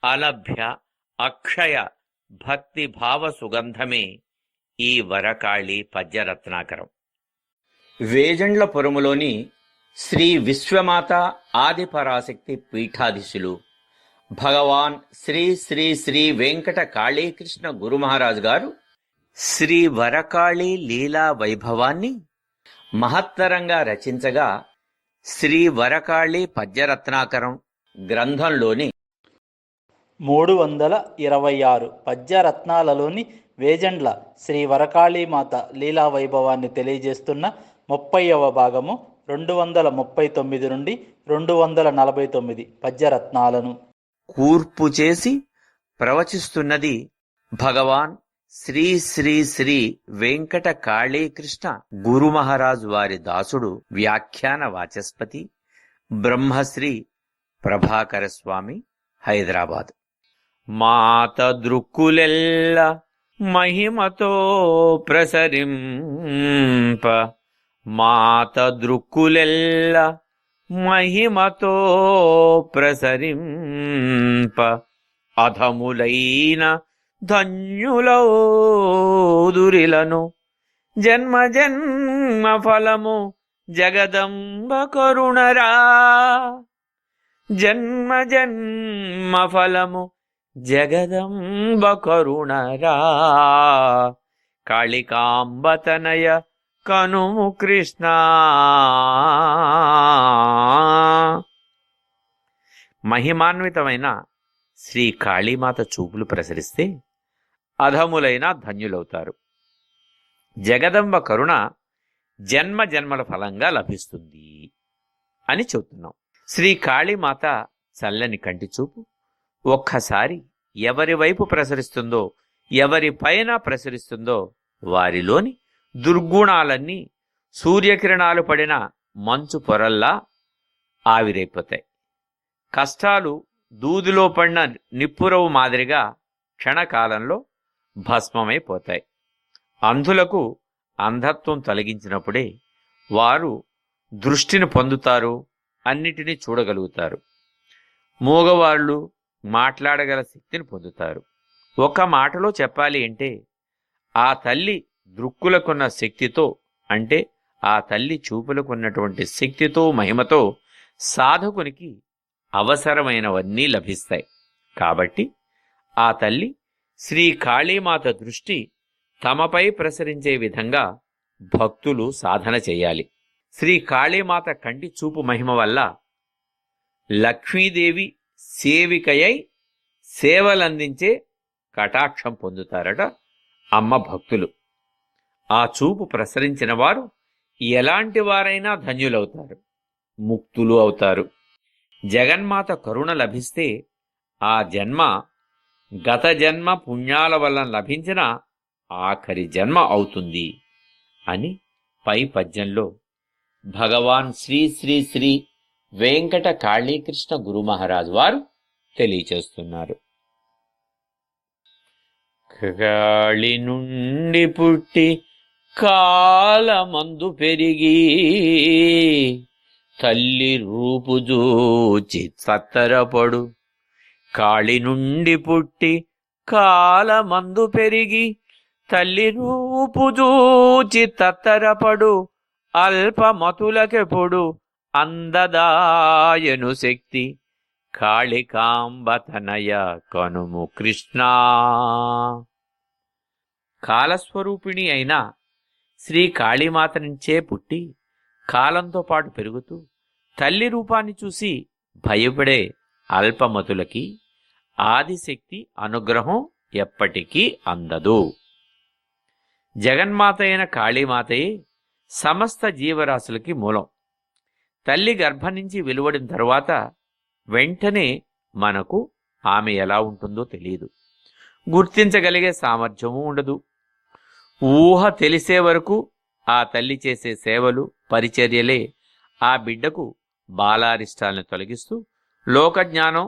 అలభ్య అక్షయ భక్తి భావ సుగంధమే ఈ వరకాళి పద్యరత్నాకరం. వేజండ్లపురములోని శ్రీ విశ్వమాత ఆదిపరాశక్తి పీఠాధీశులు భగవాన్ శ్రీ శ్రీ శ్రీ వెంకట కాళీకృష్ణ గురుమహారాజు గారు శ్రీ వరకాళి లీలా వైభవాన్ని మహత్తరంగా రచించగా శ్రీ వరకాళి పద్యరత్నాకరం గ్రంథంలోని 326 పద్యరత్నాలలోని వేజండ్ల శ్రీ వరకాళీమాత లీలా వైభవాన్ని తెలియజేస్తున్న 30వ భాగము 239 నుండి 249 పద్యరత్నాలను కూర్పు చేసి ప్రవచిస్తున్నది భగవాన్ శ్రీ శ్రీ శ్రీ వెంకట కాళీకృష్ణ గురుమహారాజు వారి దాసుడు వ్యాఖ్యాన వాచస్పతి బ్రహ్మశ్రీ ప్రభాకర స్వామి, హైదరాబాద్. మాత దృక్కులెల్ల మహిమతో ప్రసరింప, మాత దృక్కులెల్ల మహిమతో ప్రసరింప, అధములైన ధన్యులౌదురిలను జన్మ జన్మ ఫలము జగదంబ కరుణరా, జన్మ జన్మ ఫలము జగదంబ కరుణరా. కాళికాంబతనయ కనుము కృష్ణ. మహిమాన్వితమైన శ్రీ కాళీమాత చూపులు ప్రసరిస్తే అధములైన ధన్యులవుతారు. జగదంబ కరుణ జన్మ జన్మల ఫలంగా లభిస్తుంది అని చెబుతున్నాం. శ్రీ కాళీమాత చల్లని కంటి చూపు ఒక్కసారి ఎవరి వైపు ప్రసరిస్తుందో, ఎవరి పైన ప్రసరిస్తుందో వారిలోని దుర్గుణాలన్నీ సూర్యకిరణాలు పడిన మంచు పొరల్లా ఆవిరైపోతాయి. కష్టాలు దూదిలో పడిన నిప్పురవు మాదిరిగా క్షణకాలంలో భస్మమైపోతాయి. అంధులకు అంధత్వం తొలగించినప్పుడే వారు దృష్టిని పొందుతారు, అన్నిటినీ చూడగలుగుతారు. మూగవాళ్ళు మాట్లాడగల శక్తిని పొందుతారు. ఒక మాటలో చెప్పాలి అంటే ఆ తల్లి దృక్కులకున్న శక్తితో, అంటే ఆ తల్లి చూపులకున్నటువంటి శక్తితో, మహిమతో సాధకునికి అవసరమైనవన్నీ లభిస్తాయి. కాబట్టి ఆ తల్లి శ్రీ కాళీమాత దృష్టి తమపై ప్రసరించే విధంగా భక్తులు సాధన చేయాలి. శ్రీ కాళీమాత కంటి చూపు మహిమ వల్ల లక్ష్మీదేవి సేవికయై సేవలందించే కటాక్షం పొందుతారట అమ్మ భక్తులు. ఆ చూపు ప్రసరించిన వారు ఎలాంటి వారైనా ధన్యులవుతారు, ముక్తులు అవుతారు. జగన్మాత కరుణ లభిస్తే ఆ జన్మ గత జన్మ పుణ్యాల వల్ల లభించిన ఆఖరి జన్మ అవుతుంది అని పై పద్యంలో భగవాన్ శ్రీ శ్రీ శ్రీ వెంకట కాళీకృష్ణ గురుమహారాజు వారు తెలియచేస్తున్నారు. కాళి నుండి పుట్టి కాలమందు పెరిగి తల్లి రూపు జూచి తత్తరపడు, కాళి నుండి పుట్టి కాలమందు పెరిగి తల్లి రూపు జూచి తత్తరపడు, అల్పమతులకెప్పుడు అందదాయను శక్తి కాళికాంబతనయ కనుము కృష్ణ. కాలస్వరూపిణి అయిన శ్రీ కాళీమాత నుంచే పుట్టి కాలంతో పాటు పెరుగుతూ తల్లి రూపాన్ని చూసి భయపడే అల్పమతులకి ఆదిశక్తి అనుగ్రహం ఎప్పటికీ అందదు. జగన్మాత అయిన కాళీమాతయే సమస్త జీవరాశులకి మూలం. తల్లి గర్భం నుంచి వెలువడిన తరువాత వెంటనే మనకు ఆమె ఎలా ఉంటుందో తెలియదు, గుర్తించగలిగే సామర్థ్యము ఉండదు. ఊహ తెలిసే వరకు ఆ తల్లి చేసే సేవలు, పరిచర్యలే ఆ బిడ్డకు బాలారిష్టాలను తొలగిస్తూ లోకజ్ఞానం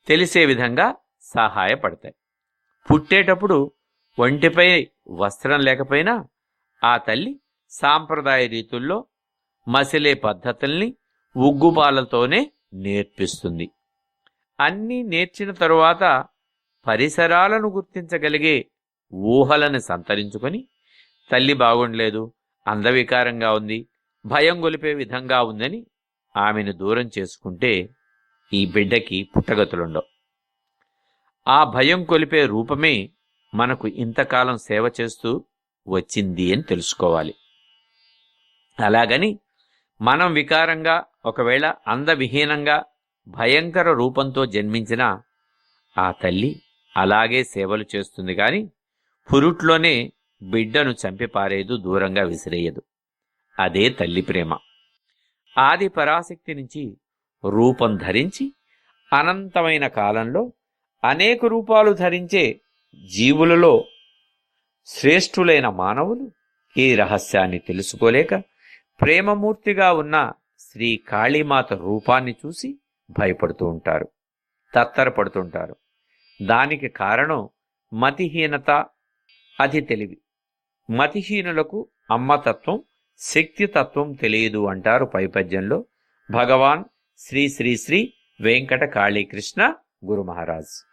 తెలిసే విధంగా సహాయపడతాయి. పుట్టేటప్పుడు ఒంటిపై వస్త్రం లేకపోయినా ఆ తల్లి సాంప్రదాయ రీతుల్లో మసిలే పద్ధతుల్ని ఉగ్గుపాలతోనే నేర్పిస్తుంది. అన్నీ నేర్చిన తరువాత పరిసరాలను గుర్తించగలిగే ఊహలను సంతరించుకొని తల్లి బాగుండలేదు, అందవికారంగా ఉంది, భయం గొలిపే విధంగా ఉందని ఆమెను దూరం చేసుకుంటే ఈ బిడ్డకి పుట్టగతులుండవు. ఆ భయం కొలిపే రూపమే మనకు ఇంతకాలం సేవ చేస్తూ వచ్చింది అని తెలుసుకోవాలి. అలాగని మనం వికారంగా, ఒకవేళ అందవిహీనంగా, భయంకర రూపంతో జన్మించిన ఆ తల్లి అలాగే సేవలు చేస్తుంది గాని పురుట్లోనే బిడ్డను చంపిపారేదు, దూరంగా విసిరేయదు. అదే తల్లి ప్రేమ. ఆది పరాశక్తి నుంచి రూపం ధరించి అనంతమైన కాలంలో అనేక రూపాలు ధరించే జీవులలో శ్రేష్ఠులైన మానవులు ఈ రహస్యాన్ని తెలుసుకోలేక ప్రేమమూర్తిగా ఉన్న శ్రీ కాళీమాత రూపాన్ని చూసి భయపడుతూ ఉంటారు, తత్తరపడుతుంటారు. దానికి కారణం మతిహీనత, అతి తెలివి. మతిహీనులకు అమ్మతత్వం, శక్తితత్వం తెలియదు అంటారు పైపద్యంలో భగవాన్ శ్రీ శ్రీ శ్రీ వెంకట కాళీకృష్ణ గురు మహారాజ్.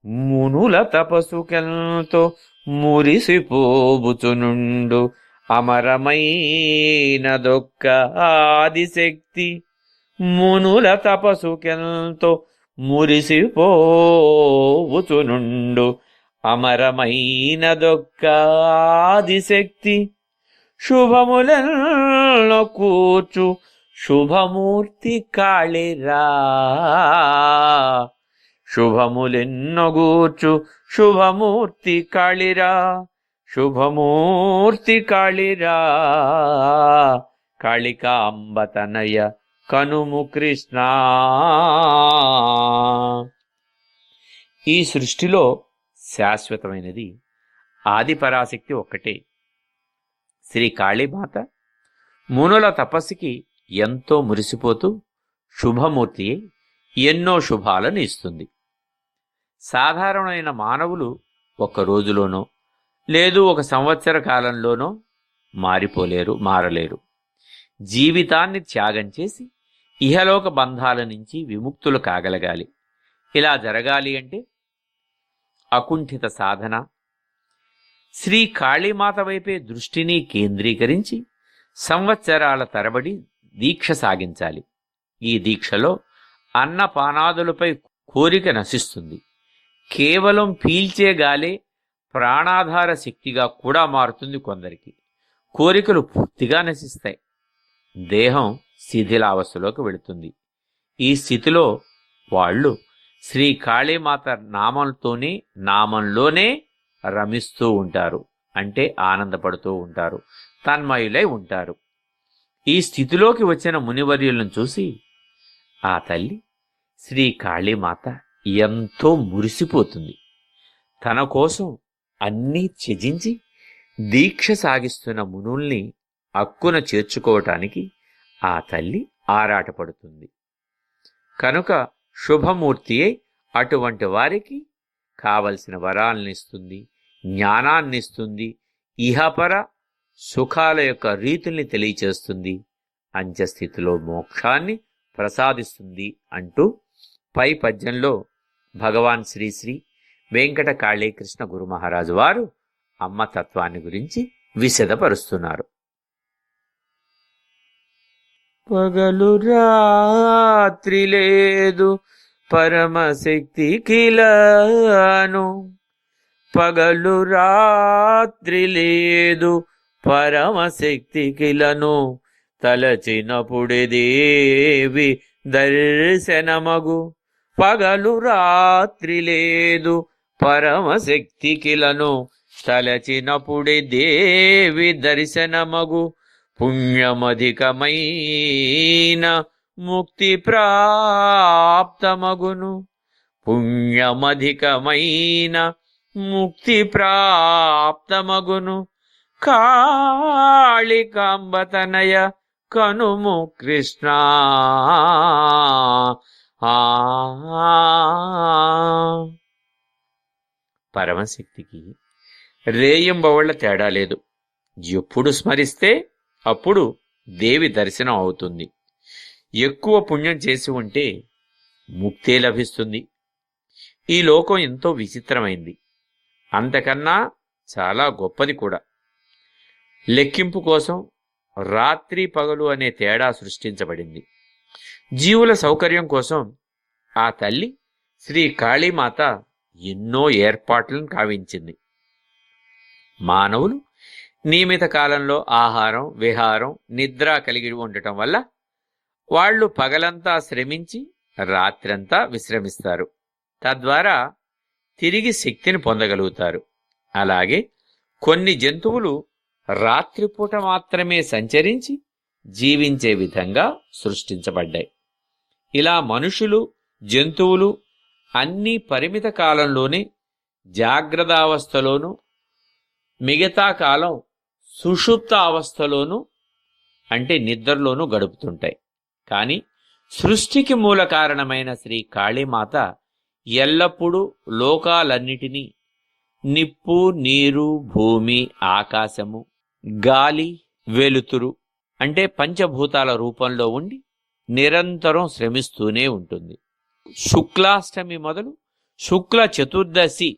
మునుల తపసుకెంతో మురిసిపోబుచునుండు అమరమైనదొక్క ఆదిశక్తి. మునుల తపసుకెంతో మురిసిపోబుచునుండు అమరమైనదొక్క ఆదిశక్తి. శుభములను కూర్చు శుభమూర్తి కాళిరా. శుభములెన్నొగూర్చు శుభమూర్తి కాళిరా. శుభమూర్తి కాళిరా. కాళికాంబతనయ కనుము కృష్ణ. ఈ సృష్టిలో శాశ్వతమైనది ఆదిపరాశక్తి ఒక్కటే. శ్రీ కాళీమాత మునుల తపస్సుకి ఎంతో మురిసిపోతూ శుభమూర్తి ఎన్నో శుభాలను ఇస్తుంది. సాధారణమైన మానవులు ఒక రోజులోనో లేదు ఒక సంవత్సర కాలంలోనో మారలేరు. జీవితాన్ని త్యాగం చేసి ఇహలోక బంధాల నుంచి విముక్తులు కాగలగాలి. ఇలా జరగాలి అంటే అకుంఠిత సాధన, శ్రీ కాళీమాత వైపే దృష్టిని కేంద్రీకరించి సంవత్సరాల తరబడి దీక్ష సాగించాలి. ఈ దీక్షలో అన్నపానాదులపై కోరిక నశిస్తుంది. కేవలం పీల్చే గాలే ప్రాణాధార శక్తిగా కూడా మారుతుంది. కొందరికి కోరికలు పూర్తిగా నశిస్తాయి. దేహం శిథిలావస్థలోకి వెళుతుంది. ఈ స్థితిలో వాళ్ళు శ్రీ కాళీమాత నామంలోనే రమిస్తూ ఉంటారు. అంటే ఆనందపడుతూ ఉంటారు, తన్మయులై ఉంటారు. ఈ స్థితిలోకి వచ్చిన మునివర్యులను చూసి ఆ తల్లి శ్రీ కాళీమాత ఎంతో మురిసిపోతుంది. తన కోసం అన్నీ త్యజించి దీక్ష సాగిస్తున్న మునుల్ని అక్కున చేర్చుకోవటానికి ఆ తల్లి ఆరాటపడుతుంది. కనుక శుభమూర్తియే అటువంటి వారికి కావలసిన వరాలనిస్తుంది, జ్ఞానాన్నిస్తుంది, ఇహపర సుఖాల యొక్క రీతుల్ని తెలియచేస్తుంది, అంత్యస్థితిలో మోక్షాన్ని ప్రసాదిస్తుంది అంటూ పై పద్యంలో భగవాన్ శ్రీ శ్రీ వెంకట కాళీకృష్ణ గురు మహారాజు వారు అమ్మతత్వాన్ని గురించి విశదపరుస్తున్నారు. పగలు రాత్రి లేదు పరమశక్తి కిలను. పగలు రాత్రి లేదు పరమశక్తి కిలను. తలచినప్పుడే దేవి దర్శనమగు. పగలు రాత్రి లేదు పరమశక్తి కిలను. తలచినప్పుడే దేవి దర్శనమగు. పుణ్యమధికమైన ముక్తి ప్రాప్తమగును. పుణ్యమధికమైన ముక్తి ప్రాప్తమగును. కాళికాంబతనయ కనుము కృష్ణ. పరమశక్తికి రేయింబవళ్ల తేడా లేదు. ఎప్పుడు స్మరిస్తే అప్పుడు దేవి దర్శనం అవుతుంది. ఎక్కువ పుణ్యం చేసి ఉంటే ముక్తే లభిస్తుంది. ఈ లోకం ఎంతో విచిత్రమైంది, అంతకన్నా చాలా గొప్పది కూడా. లెక్కింపు కోసం రాత్రి పగలు అనే తేడా సృష్టించబడింది. జీవుల సౌకర్యం కోసం ఆ తల్లి శ్రీ కాళీమాత ఎన్నో ఏర్పాట్లను కావించింది. మానవులు నియమిత కాలంలో ఆహారం, విహారం, నిద్ర కలిగి ఉండటం వల్ల వాళ్ళు పగలంతా శ్రమించి రాత్రంతా విశ్రమిస్తారు. తద్వారా తిరిగి శక్తిని పొందగలుగుతారు. అలాగే కొన్ని జంతువులు రాత్రిపూట మాత్రమే సంచరించి జీవించే విధంగా సృష్టించబడ్డాయి. ఇలా మనుషులు, జంతువులు అన్ని పరిమిత కాలంలోనే జాగ్రత్తావస్థలోనూ, మిగతా కాలం సుషుప్త అవస్థలోనూ అంటే నిద్రలోనూ గడుపుతుంటాయి. కానీ సృష్టికి మూల కారణమైన శ్రీ కాళీమాత ఎల్లప్పుడూ లోకాలన్నిటినీ నిప్పు, నీరు, భూమి, ఆకాశము, గాలి, వెలుతురు అంటే పంచభూతాల రూపంలో ఉండి నిరంతరం శ్రమిస్తూనే ఉంటుంది. శుక్లాష్టమి మొదలు శుక్ల చతుర్దశి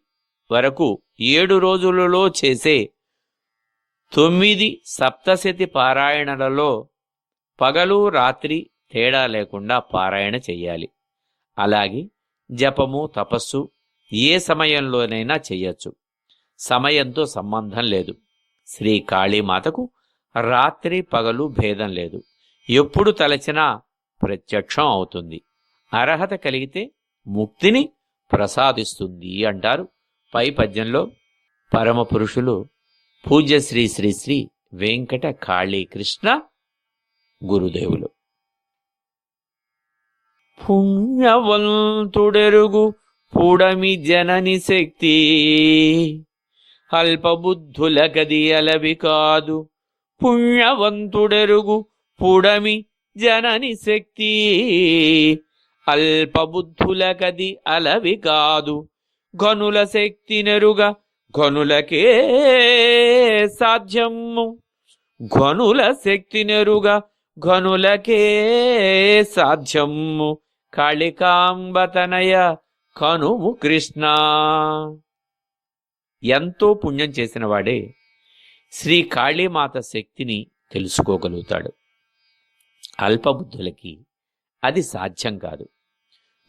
వరకు 7 రోజులలో చేసే 9 సప్తశతి పారాయణలలో పగలు రాత్రి తేడా లేకుండా పారాయణ చెయ్యాలి. అలాగే జపము, తపస్సు ఏ సమయంలోనైనా చెయ్యొచ్చు. సమయంతో సంబంధం లేదు. శ్రీ కాళీమాతకు రాత్రి పగలు భేదం లేదు. ఎప్పుడు తలచినా ప్రత్యక్షం అవుతుంది. అర్హత కలిగితే ముక్తిని ప్రసాదిస్తుంది అంటారు పై పద్యంలో పరమ పురుషులు పూజ్య శ్రీ శ్రీ శ్రీ వెంకట కాళీకృష్ణ గురుదేవులు. పుణ్యవంతుడెరుగు పుడమి జనని శక్తి, అల్పబుద్ధులకది అలవి కాదు. పుణ్యవంతుడెరుగు పుడమి జనని శక్తి, అల్పబుద్ధులకది అలవి కాదు. ఘనుల శక్తి నెరుగ ఘనులకే సాధ్యము, ఘనుల శక్తి నెరుగ ఘనులకే సాధ్యము. కాళికాంబతనయ కనుము కృష్ణ. ఎంతో పుణ్యం చేసిన వాడే శ్రీ కాళీమాత శక్తిని తెలుసుకోగలుగుతాడు. అల్పబుద్ధులకి అది సాధ్యం కాదు.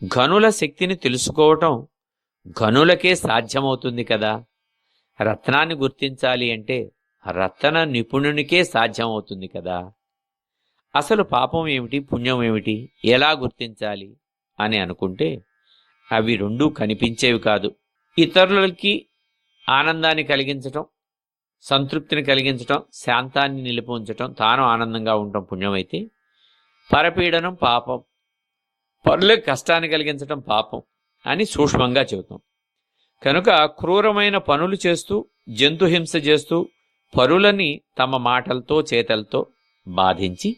ఘనుల శక్తిని తెలుసుకోవటం ఘనులకే సాధ్యమవుతుంది కదా. రత్నాన్ని గుర్తించాలి అంటే రత్న నిపుణునికే సాధ్యమవుతుంది కదా. అసలు పాపం ఏమిటి, పుణ్యం ఏమిటి, ఎలా గుర్తించాలి అని అనుకుంటే అవి రెండూ కనిపించేవి కాదు. ఇతరులకి ఆనందాన్ని కలిగించటం, సంతృప్తిని కలిగించటం, శాంతాన్ని నిలిపి ఉంచటం, తాను ఆనందంగా ఉండటం పుణ్యమైతే, పరపీడనం పాపం, పరులకు కష్టాన్ని కలిగించటం పాపం అని సూక్ష్మంగా చెబుతాం. కనుక క్రూరమైన పనులు చేస్తూ, జంతుహింస చేస్తూ, పరులని తమ మాటలతో చేతలతో బాధించి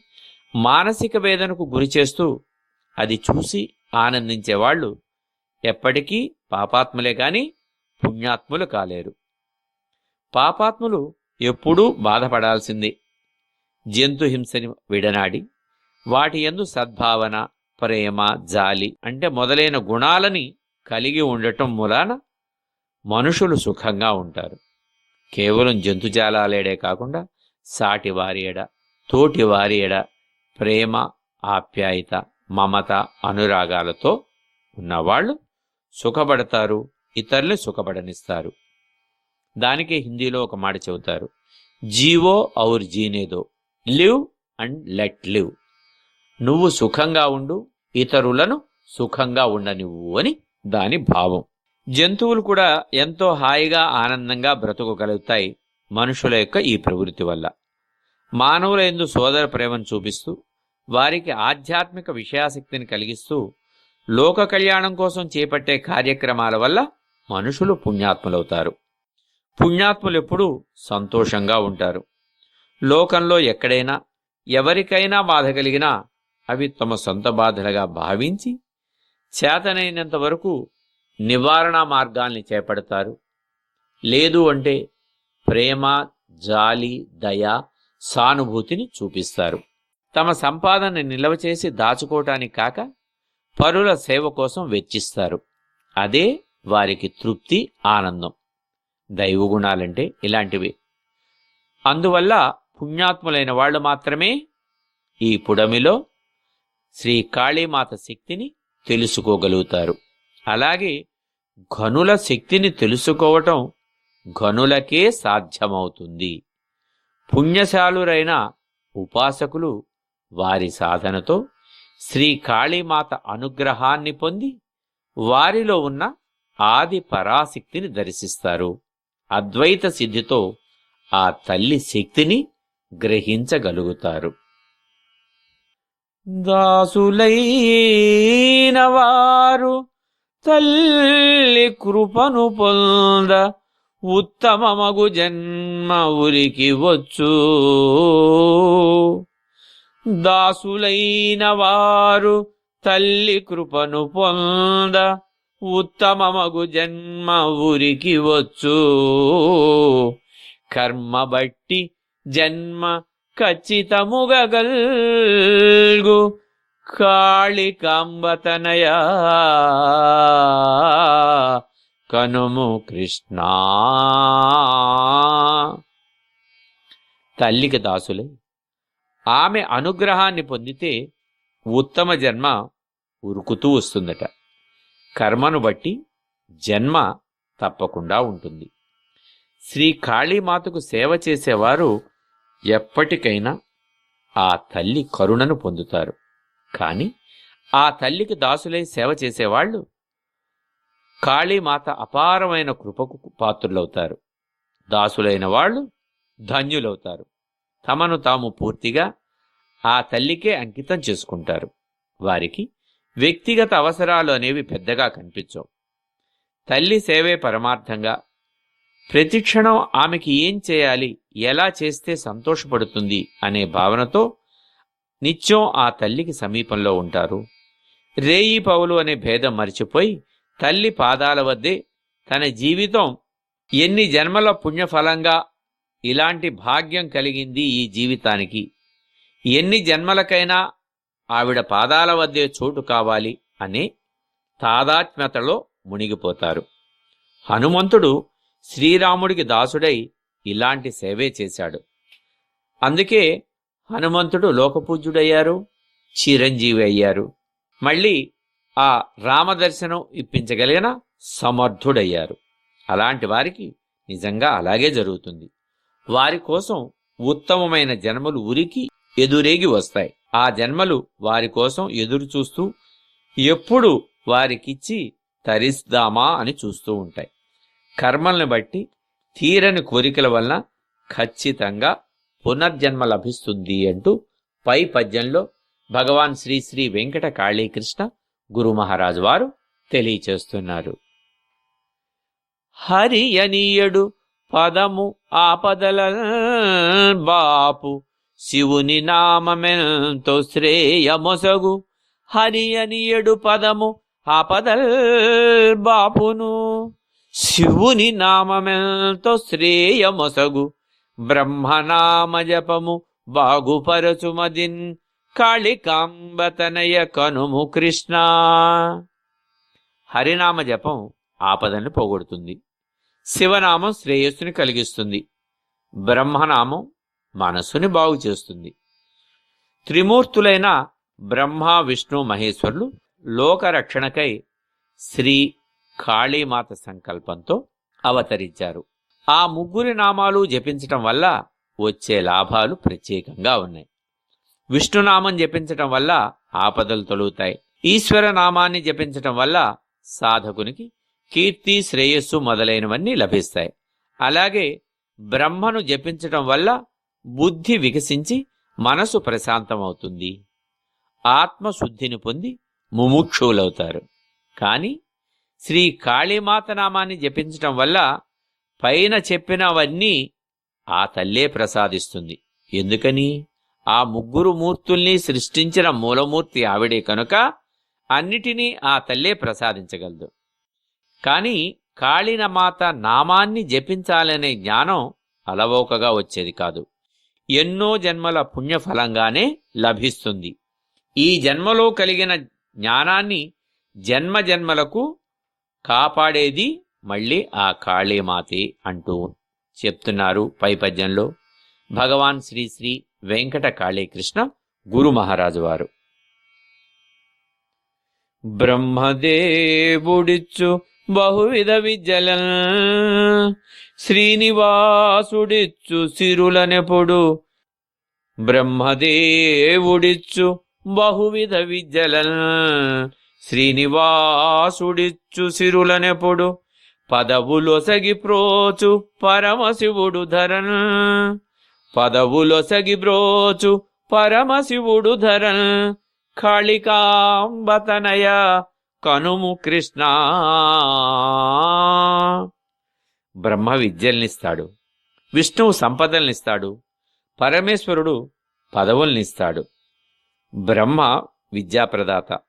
మానసిక వేదనకు గురి చేస్తూ అది చూసి ఆనందించేవాళ్ళు ఎప్పటికీ పాపాత్ములే గాని పుణ్యాత్ములు కాలేరు. పాపాత్ములు ఎప్పుడూ బాధపడాల్సిందే. జంతుహింసని విడనాడి వాటి యందు సద్భావన, ప్రేమ, జాలి అంటే మొదలైన గుణాలని కలిగి ఉండటం మూలాన మనుషులు సుఖంగా ఉంటారు. కేవలం జంతుజాలాలేడే కాకుండా సాటి వారి ఎడ, తోటి వారి ఎడ ప్రేమ, ఆప్యాయత, మమత, అనురాగాలతో ఉన్నవాళ్ళు సుఖపడతారు, ఇతరుల్ని సుఖపడనిస్తారు. దానికే హిందీలో ఒక మాట చెబుతారు, జీవో ఔర్ జీనేదో, లివ్ అండ్ లెట్ లివ్. నువ్వు సుఖంగా ఉండు, ఇతరులను సుఖంగా ఉండనివ్వు అని దాని భావం. జంతువులు కూడా ఎంతో హాయిగా ఆనందంగా బ్రతుకోగలుగుతాయి మనుషుల యొక్క ఈ ప్రవృత్తి వల్ల. మానవుల యందు సోదర ప్రేమను చూపిస్తూ వారికి ఆధ్యాత్మిక విషయాసక్తిని కలిగిస్తూ లోక కళ్యాణం కోసం చేపట్టే కార్యక్రమాల వల్ల మనుషులు పుణ్యాత్ములవుతారు. పుణ్యాత్ములు ఎప్పుడూ సంతోషంగా ఉంటారు. లోకంలో ఎక్కడైనా ఎవరికైనా బాధ కలిగినా అవి తమ సొంత బాధలుగా భావించి చేతనైనంత వరకు నివారణా మార్గాల్ని చేపడతారు. లేదు అంటే ప్రేమ, జాలి, దయ, సానుభూతిని చూపిస్తారు. తమ సంపాదన నిల్వ చేసి దాచుకోవటానికి కాక పరుల సేవ కోసం వెచ్చిస్తారు. అదే వారికి తృప్తి, ఆనందం. దైవగుణాలంటే ఇలాంటివి. అందువల్ల పుణ్యాత్ములైన వాళ్ళు మాత్రమే ఈ పుడమిలో శ్రీ కాళీమాత శక్తిని తెలుసుకోగలుగుతారు. అలాగే ఘనుల శక్తిని తెలుసుకోవటం ఘనులకే సాధ్యమవుతుంది. పుణ్యశాలురైన ఉపాసకులు వారి సాధనతో శ్రీ కాళీమాత అనుగ్రహాన్ని పొంది వారిలో ఉన్న ఆది పరాశక్తిని దర్శిస్తారు. అద్వైత సిద్ధితో ఆ తల్లి శక్తిని గ్రహించగలుగుతారు. దాసులైన వారు తల్లి కృపను పొంద ఉత్తమమగు జన్మ ఉరికి వచ్చు. దాసులైన వారు తల్లి కృపను పొంద ఉత్తమమగు జన్మ ఉరికి వచ్చు. కర్మ బట్టి జన్మ ఖచ్చితముగా గల్గు కాళికాంబతనయా కనుము కృష్ణ. తల్లికి దాసులై ఆమె అనుగ్రహాన్ని పొందితే ఉత్తమ జన్మ ఉరుకుతూ వస్తుందట. కర్మను బట్టి జన్మ తప్పకుండా ఉంటుంది. శ్రీ కాళీమాతకు సేవ చేసేవారు ఎప్పటికైనా ఆ తల్లి కరుణను పొందుతారు. కాని ఆ తల్లికి దాసులై సేవ చేసేవాళ్ళు కాళీమాత అపారమైన కృపకు పాత్రులవుతారు. దాసులైన వాళ్ళు ధన్యులవుతారు. తమను తాము పూర్తిగా ఆ తల్లికే అంకితం చేసుకుంటారు. వారికి వ్యక్తిగత అవసరాలు అనేవి పెద్దగా కనిపించవు. తల్లి సేవే పరమార్థంగా ప్రతిక్షణం ఆమెకి ఏం చేయాలి, ఎలా చేస్తే సంతోషపడుతుంది అనే భావనతో నిత్యం ఆ తల్లికి సమీపంలో ఉంటారు. రేయి పౌలు అనే భేదం మరిచిపోయి తల్లి పాదాల వద్దే తన జీవితం ఎన్ని జన్మల పుణ్యఫలంగా ఇలాంటి భాగ్యం కలిగింది ఈ జీవితానికి, ఎన్ని జన్మలకైనా ఆవిడ పాదాల వద్దే చోటు కావాలి అనే తాదాత్మ్యతలో మునిగిపోతారు. హనుమంతుడు శ్రీరాముడికి దాసుడై ఇలాంటి సేవే చేశాడు. అందుకే హనుమంతుడు లోకపూజ్యుడయ్యారు, చిరంజీవి అయ్యారు. మళ్ళీ ఆ రామదర్శనం ఇప్పించగలిగిన సమర్థుడయ్యారు. అలాంటి వారికి నిజంగా అలాగే జరుగుతుంది. వారి కోసం ఉత్తమమైన జన్మలు ఉరికి ఎదురేగి వస్తాయి. ఆ జన్మలు వారి కోసం ఎదురు చూస్తూ ఎప్పుడు వారికిచ్చి తరిస్తామా అని చూస్తూ ఉంటాయి. కర్మల్ని బట్టి తీరని కోరికల వలన ఖచ్చితంగా పునర్జన్మ లభిస్తుంది అంటూ పై పద్యంలో భగవాన్ శ్రీ శ్రీ వెంకట కాళీకృష్ణ గురు మహారాజు వారు తెలియచేస్తున్నారు. హరి అనియడు పదము ఆపదల బాపు శివుని నామమెంతో శ్రేయమొసగు. హరి అనియడు పదము ఆపదల్ బాపును శివుని నామమెంతో శ్రేయమొసగు. బ్రహ్మనామ జపము బాగుపరచుమదిన్ కాళికాంబతనయ కనుము కృష్ణ. హరినామ జపం ఆపదను పోగొడుతుంది. శివనామం శ్రేయస్సుని కలిగిస్తుంది. బ్రహ్మనామం మనస్సుని బాగు చేస్తుంది. త్రిమూర్తులైన బ్రహ్మ, విష్ణు, మహేశ్వరులు లోకరక్షణకై శ్రీ కాళీమాత సంకల్పంతో అవతరించారు. ఆ ముగ్గురి నామాలు జపించటం వల్ల వచ్చే లాభాలు ప్రత్యేకంగా ఉన్నాయి. విష్ణునామం జపించటం వల్ల ఆపదలు తొలుగుతాయి. ఈశ్వర నామాన్ని జపించటం వల్ల సాధకునికి కీర్తి, శ్రేయస్సు మొదలైనవన్నీ లభిస్తాయి. అలాగే బ్రహ్మను జపించటం వల్ల బుద్ధి వికసించి మనసు ప్రశాంతమవుతుంది. ఆత్మశుద్ధిని పొంది ముముక్షువులవుతారు. కానీ శ్రీ కాళీమాత నామాన్ని జపించటం వల్ల పైన చెప్పినవన్నీ ఆ తల్లే ప్రసాదిస్తుంది. ఎందుకని? ఆ ముగ్గురు మూర్తుల్ని సృష్టించిన మూలమూర్తి ఆవిడే కనుక అన్నిటినీ ఆ తల్లే ప్రసాదించగలదు. కానీ కాళీమాత నామాన్ని జపించాలనే జ్ఞానం అలవోకగా వచ్చేది కాదు. ఎన్నో జన్మల పుణ్యఫలంగానే లభిస్తుంది. ఈ జన్మలో కలిగిన జ్ఞానాన్ని జన్మ జన్మలకు కాపాడేది మళ్ళీ ఆ కాళీమాతే అంటూ చెప్తున్నారు పై పద్యంలో భగవాన్ శ్రీ శ్రీ వెంకట కాళీకృష్ణ గురు మహారాజు వారు. బ్రహ్మదేవుడిచ్చు బహువిధ విద్యలన్ శ్రీనివాసుడిచ్చు సిరులనెప్పుడు. బ్రహ్మదేవుడిచ్చు బహువిధ విద్యలన్ శ్రీనివాసుడిచ్చు సిరులనెప్పుడు. పదవులొసగి ప్రోచు పరమశివుడు ధరన్. పదవులొసగి బ్రోచు పరమశివుడు ధరన్. కాళికాంబతనయ కనుము కృష్ణ. బ్రహ్మ విద్యల్నిస్తాడు, విష్ణువు సంపదల్నిస్తాడు, పరమేశ్వరుడు పదవుల్నిస్తాడు. బ్రహ్మ విద్యాప్రదాత.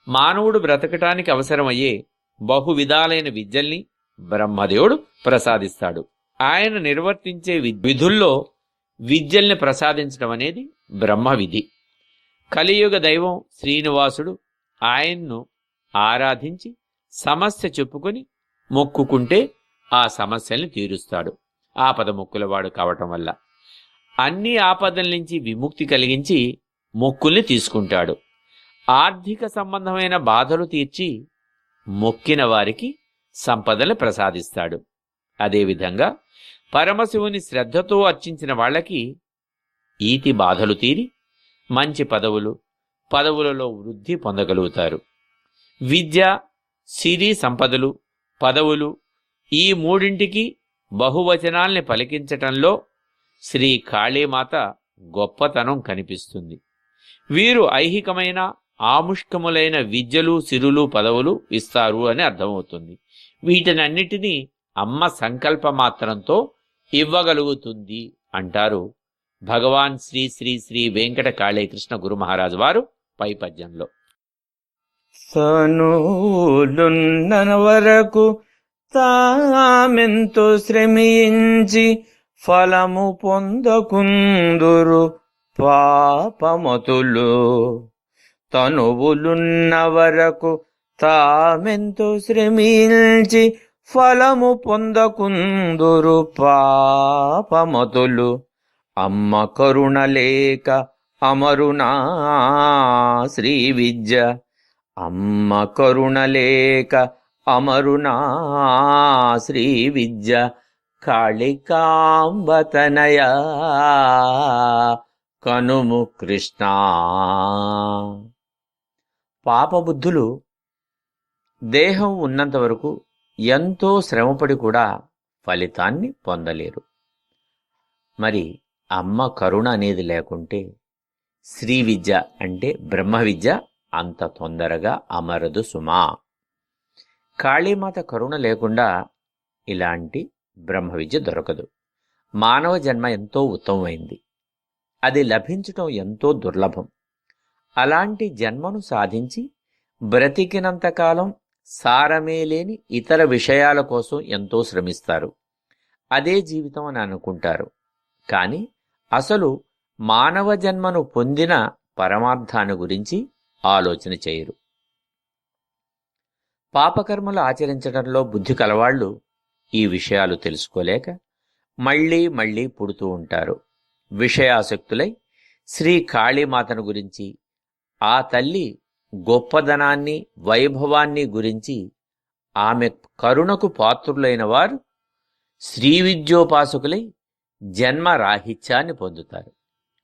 మానవుడు బ్రతకటానికి అవసరమయ్యే బహువిధాలైన విద్యల్ని బ్రహ్మదేవుడు ప్రసాదిస్తాడు. ఆయన నిర్వర్తించే విధుల్లో విద్యల్ని ప్రసాదించడం అనేది బ్రహ్మ విధి. కలియుగ దైవం శ్రీనివాసుడు ఆయన్ను ఆరాధించి సమస్య చెప్పుకొని మొక్కుకుంటే ఆ సమస్యల్ని తీరుస్తాడు. ఆపద మొక్కులవాడు కావటం వల్ల అన్ని ఆపదల నుంచి విముక్తి కలిగించి మొక్కుల్ని తీసుకుంటాడు. ఆర్థిక సంబంధమైన బాధలు తీర్చి మొక్కిన వారికి సంపదలు ప్రసాదిస్తాడు. అదేవిధంగా పరమశివుని శ్రద్ధతో అర్చించిన వాళ్ళకి ఈతి బాధలు తీరి మంచి పదవులలో వృద్ధి పొందగలుగుతారు. విద్య, సిరి సంపదలు, పదవులు ఈ మూడింటికి బహువచనాల్ని పలికించటంలో శ్రీ కాళీమాత గొప్పతనం కనిపిస్తుంది. వీరు ఐహికమైన ఆముష్కములైన విద్యలు, సిరులు, పదవులు ఇస్తారు అని అర్థమవుతుంది. వీటినన్నిటినీ అమ్మ సంకల్ప మాత్రంతో ఇవ్వగలుగుతుంది అంటారు భగవాన్ శ్రీ శ్రీ శ్రీ వెంకట కాళీకృష్ణ గురు మహారాజు వారు పై పద్యంలో. తనులున్న వరకు తామెంతో శ్రమించి ఫలము పొందకుందురు పాపమతులు. తనువులున్న వరకు తామెంతో శ్రమించి ఫలము పొందకుందురు పాపమతులు. అమ్మ కరుణ లేక అమరునా శ్రీ విద్య. అమ్మ కరుణ లేక అమరునా శ్రీ విద్య. కాళికాంబతనయ కనుము కృష్ణ. పాపబుద్ధులు దేహం ఉన్నంత వరకు ఎంతో శ్రమపడి కూడా ఫలితాన్ని పొందలేరు. మరి అమ్మ కరుణ అనేది లేకుంటే శ్రీ విద్య అంటే బ్రహ్మ విద్య అంత తొందరగా అమరదు సుమా. కాళీమాత కరుణ లేకుండా ఇలాంటి బ్రహ్మ విద్య దొరకదు. మానవ జన్మ ఎంతో ఉత్తమమైంది, అది లభించటం ఎంతో దుర్లభం. అలాంటి జన్మను సాధించి బ్రతికినంతకాలం సారమే లేని ఇతర విషయాల కోసం ఎంతో శ్రమిస్తారు. అదే జీవితం అని అనుకుంటారు. కానీ అసలు మానవ జన్మను పొందిన పరమార్థాన్ని గురించి ఆలోచన చేయరు. పాపకర్మలు ఆచరించడంలో బుద్ధి కలవాళ్లు ఈ విషయాలు తెలుసుకోలేక మళ్లీ మళ్లీ పుడుతూ ఉంటారు. విషయాసక్తులై శ్రీ కాళీమాతను గురించి, ఆ తల్లి గొప్పదనాన్ని, వైభవాన్ని గురించి, ఆమె కరుణకు పాత్రులైన వారు శ్రీ విద్యోపాసకులై జన్మ రాహిత్యాన్ని పొందుతారు.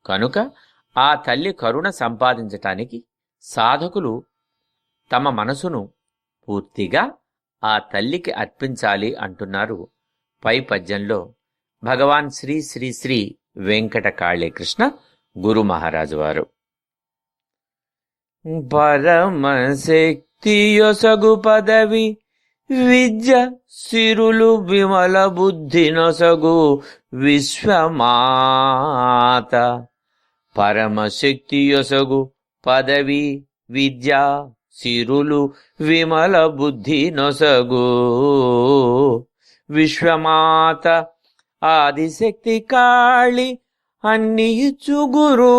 కనుక ఆ తల్లి కరుణ సంపాదించటానికి సాధకులు తమ మనసును పూర్తిగా ఆ తల్లికి అర్పించాలి అంటున్నారు పై పద్యంలో భగవాన్ శ్రీ శ్రీ శ్రీ వెంకట కాళీకృష్ణ గురు మహారాజు వారు. పరమశక్తి యొసగు పదవి విద్య సిరులు విమల బుద్ధి నొసగు విశ్వమాత. పరమశక్తి యొసగు పదవి విద్య సిరులు విమల బుద్ధి నొసగు విశ్వమాత. ఆదిశక్తి కాళి అన్ని ఇచ్చు గురు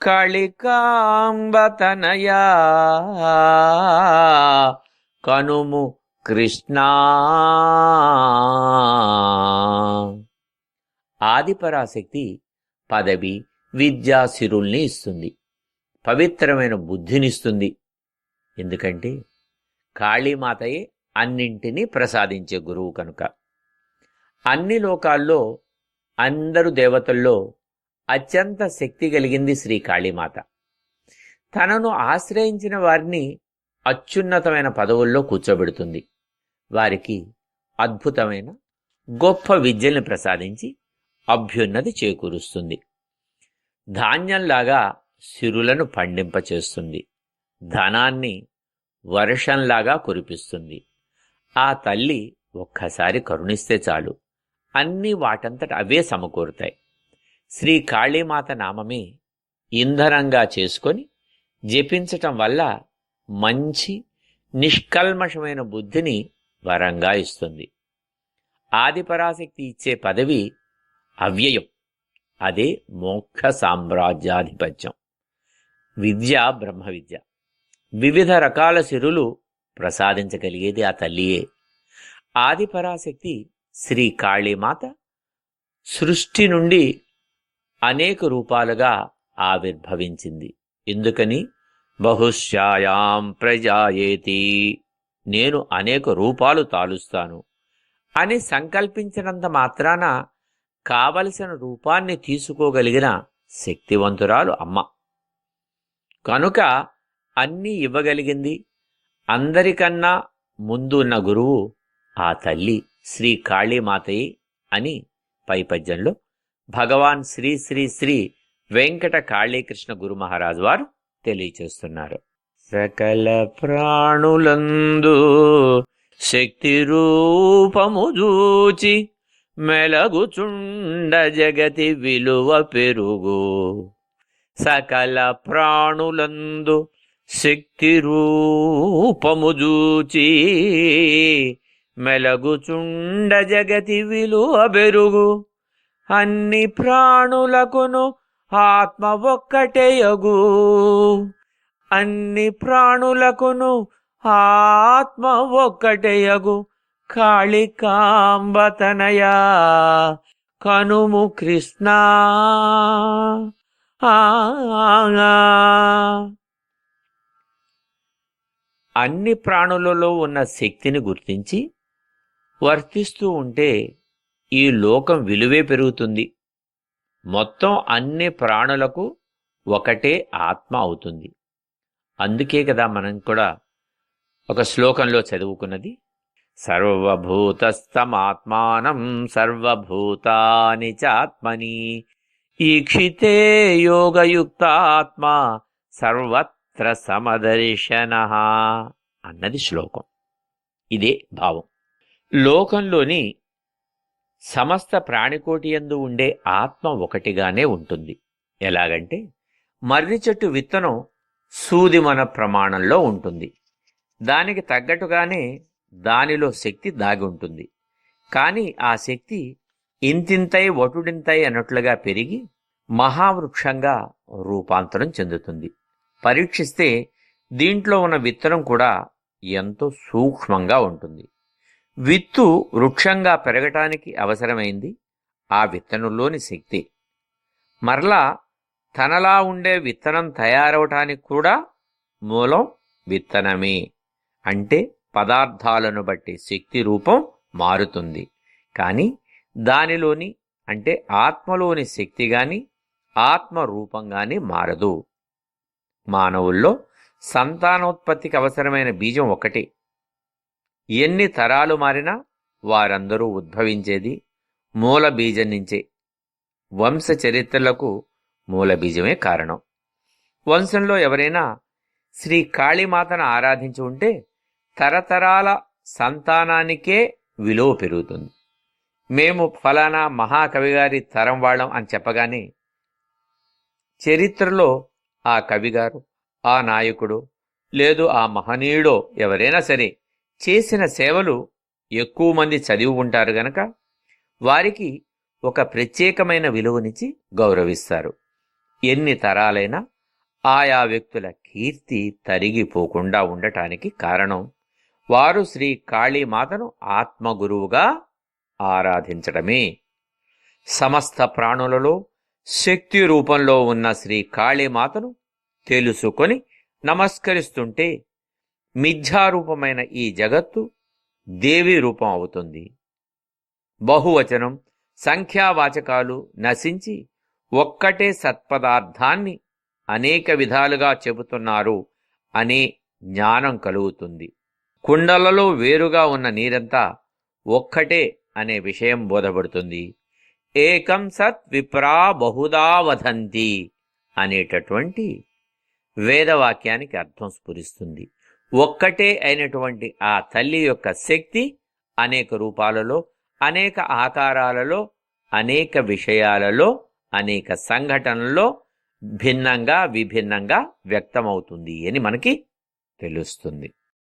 కాళికాంబతనయా కనుము కృష్ణా. ఆదిపరాశక్తి పదవి, విద్యా సిరుల్ని ఇస్తుంది, పవిత్రమైన బుద్ధినిస్తుంది. ఎందుకంటే కాళీమాతయే అన్నింటినీ ప్రసాదించే గురువు కనుక. అన్ని లోకాల్లో, అందరు దేవతల్లో అత్యంత శక్తి కలిగింది శ్రీ కాళీమాత. తనను ఆశ్రయించిన వారిని అత్యున్నతమైన పదవుల్లో కూర్చోబెడుతుంది. వారికి అద్భుతమైన గొప్ప విద్యల్ని ప్రసాదించి అభ్యున్నతి చేకూరుస్తుంది. ధాన్యంలాగా సిరులను పండింపచేస్తుంది. ధనాన్ని వర్షంలాగా కురిపిస్తుంది. ఆ తల్లి ఒక్కసారి కరుణిస్తే చాలు, అన్నీ వాటంతట అవే సమకూరుతాయి. శ్రీ కాళీమాత నామమే ఇంధనంగా చేసుకొని జపించటం వల్ల మంచి నిష్కల్మషమైన బుద్ధిని వరంగా ఇస్తుంది. ఆదిపరాశక్తి ఇచ్చే పదవి అవ్యయం, అదే మోక్ష సామ్రాజ్యాధిపత్యం. విద్య బ్రహ్మ విద్య, వివిధ రకాల సిరులు ప్రసాదించగలిగేది ఆ తల్లియే. ఆదిపరాశక్తి శ్రీ కాళీమాత సృష్టి నుండి అనేక రూపాలుగా ఆవిర్భవించింది. ఎందుకని బహుశ్యాయాం ప్రజాయేతి, నేను అనేక రూపాలు తాలుస్తాను అని సంకల్పించినంత మాత్రాన కావలసిన రూపాన్ని తీసుకోగలిగిన శక్తివంతురాలు అమ్మ కనుక అన్నీ ఇవ్వగలిగింది. అందరికన్నా ముందు ఉన్న గురువు ఆ తల్లి శ్రీ కాళీమాతయే అని పై పద్యంలో భగవాన్ శ్రీ శ్రీ శ్రీ వెంకట కాళీకృష్ణ గురు మహారాజు వారు తెలియచేస్తున్నారు. సకల ప్రాణులందు శక్తి రూపము చూచి మెలగుచుండ జగతి విలువ పెరుగు. సకల ప్రాణులందు శక్తి రూపము చూచి మెలగుచుండ జగతి విలువ బెరుగు. అన్ని ప్రాణులకును ఆత్మ ఒక్కటేయగు. అన్ని ప్రాణులకును ఆత్మ ఒక్కటేయగు. కాళికాంబతనయా కనుము కృష్ణ. అన్ని ప్రాణులలో ఉన్న శక్తిని గుర్తించి వర్తిస్తూ ఉంటే ఈ లోకం విలువే పెరుగుతుంది. మొత్తం అన్ని ప్రాణులకు ఒకటే ఆత్మ అవుతుంది. అందుకే కదా మనం కూడా ఒక శ్లోకంలో చదువుకున్నది, సర్వభూతస్థమాత్మానం సర్వభూతాని చాత్మని ఈక్షితే యోగయుక్తాత్మ సర్వత్ర సమదర్శనః అన్నది శ్లోకం. ఇదే భావం. లోకంలోని సమస్త ప్రాణికోటి యందు ఉండే ఆత్మ ఒకటిగానే ఉంటుంది. ఎలాగంటే మర్రి చెట్టు విత్తనం సూదిమన ప్రమాణంలో ఉంటుంది. దానికి తగ్గట్టుగానే దానిలో శక్తి దాగి ఉంటుంది. కానీ ఆ శక్తి ఇంతింతై వటుడింతై అన్నట్లుగా పెరిగి మహావృక్షంగా రూపాంతరం చెందుతుంది. పరీక్షిస్తే దీంట్లో ఉన్న విత్తనం కూడా ఎంతో సూక్ష్మంగా ఉంటుంది. విత్తు వృక్షంగా పెరగటానికి అవసరమైంది ఆ విత్తనంలోని శక్తి. మరలా తనలా ఉండే విత్తనం తయారవటానికి కూడా మూలం విత్తనమే. అంటే పదార్థాలను బట్టి శక్తి రూపం మారుతుంది. కానీ దానిలోని అంటే ఆత్మలోని శక్తి గాని ఆత్మ రూపం గాని మారదు. మానవుల్లో సంతానోత్పత్తికి అవసరమైన బీజం ఒకటే. ఎన్ని తరాలు మారినా వారందరూ ఉద్భవించేది మూల బీజం నుంచే. వంశ చరిత్రలకు మూల బీజమే కారణం. వంశంలో ఎవరైనా శ్రీ కాళీమాతను ఆరాధించి ఉంటే తరతరాల సంతానానికే విలువ పెరుగుతుంది. మేము ఫలానా మహాకవిగారి తరం వాళ్ళం అని చెప్పగానే చరిత్రలో ఆ కవిగారు, ఆ నాయకుడు, లేదు ఆ మహనీయుడో ఎవరైనా సరే చేసిన సేవలు ఎక్కువ మంది చదివి ఉంటారు గనక వారికి ఒక ప్రత్యేకమైన విలువనిచ్చి గౌరవిస్తారు. ఎన్ని తరాలైనా ఆయా వ్యక్తుల కీర్తి తరిగిపోకుండా ఉండటానికి కారణం వారు శ్రీ కాళీమాతను ఆత్మగురువుగా ఆరాధించడమే. సమస్త ప్రాణులలో శక్తి రూపంలో ఉన్న శ్రీ కాళీమాతను తెలుసుకొని నమస్కరిస్తుంటే మిథ్యారూపమైన ఈ జగత్తు దేవి రూపం అవుతుంది. బహువచనం, సంఖ్యావాచకాలు నశించి ఒక్కటే సత్పదార్థాన్ని అనేక విధాలుగా చెబుతున్నారు అనే జ్ఞానం కలుగుతుంది. కుండలలో వేరుగా ఉన్న నీరంతా ఒక్కటే అనే విషయం బోధపడుతుంది. ఏకం సత్ విప్రా బహుదా వదంతి అనేటటువంటి వేదవాక్యానికి అర్థం స్ఫురిస్తుంది. ఒక్కటే అయినటువంటి ఆ తల్లి యొక్క శక్తి అనేక రూపాలలో, అనేక ఆకారాలలో, అనేక విషయాలలో, అనేక సంఘటనల్లో భిన్నంగా విభిన్నంగా వ్యక్తమవుతుంది అని మనకి తెలుస్తుంది.